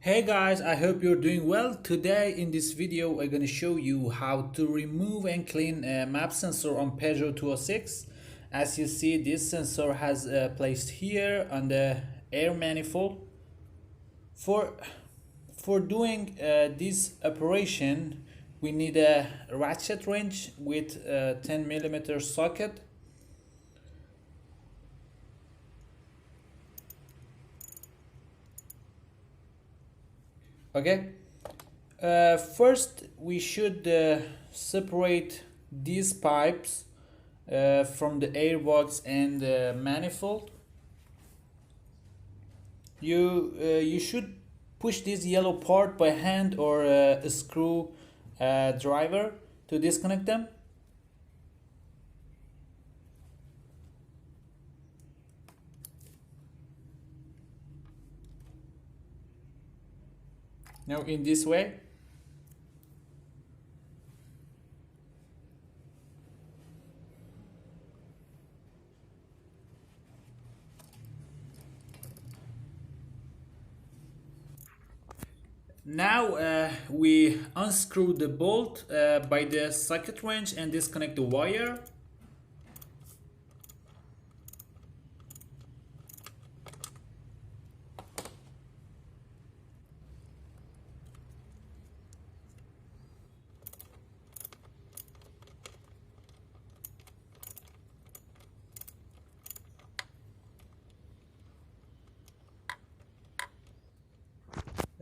Hey guys, I hope you're doing well. Today in this video I'm going to show you how to remove and clean a map sensor on Peugeot 206. As you see, this sensor has placed here on the air manifold. For, for doing this operation, we need a ratchet wrench with a 10mm socket. Okay. First, we should separate these pipes from the airbox and the manifold. You should push this yellow part by hand or a screw driver to disconnect them. Now in this way. Now we unscrew the bolt by the socket wrench and disconnect the wire.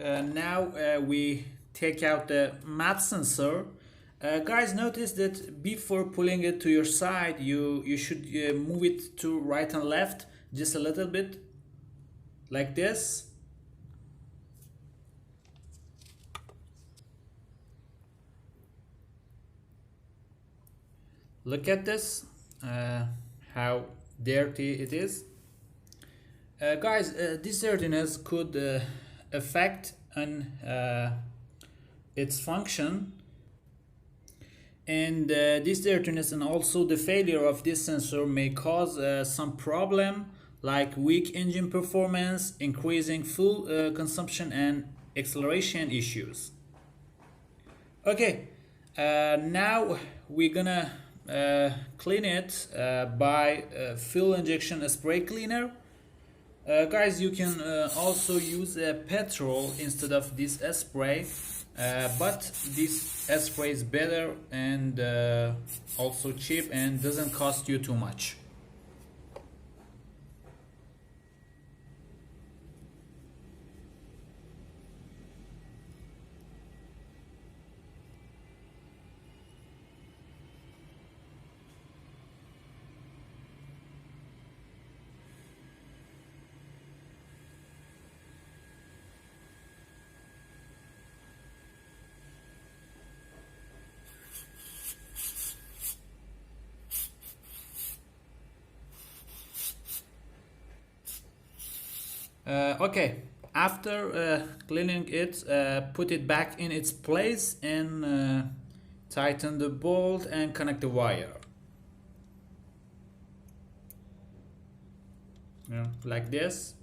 Now we take out the map sensor. Guys, notice that before pulling it to your side, you should move it to right and left just a little bit, like this. Look at this, how dirty it is. Guys, this dirtiness could affect on its function, and this dirtiness and also the failure of this sensor may cause some problem like weak engine performance, increasing fuel consumption and acceleration issues. Okay, now we're gonna clean it by fuel injection spray cleaner. Guys, you can also use petrol instead of this spray, but this spray is better and also cheap and doesn't cost you too much. Okay, after cleaning it, put it back in its place and tighten the bolt and connect the wire. Like this.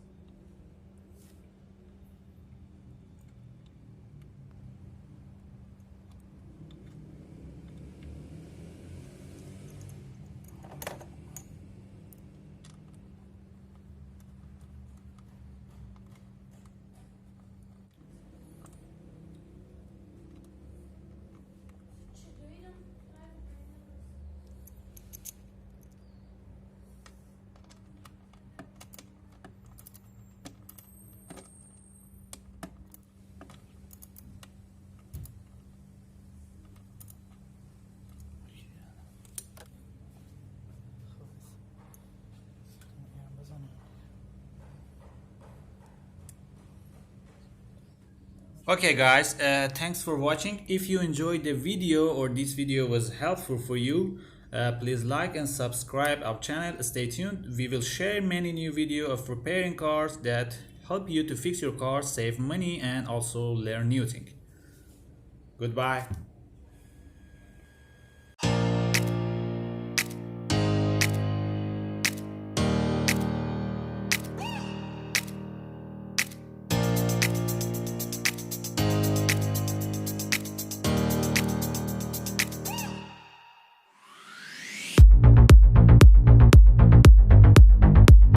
Okay guys, thanks for watching. If you enjoyed the video or this video was helpful for you, please like and subscribe our channel. Stay tuned. We will share many new videos of repairing cars that help you to fix your car, save money and also learn new things. Goodbye.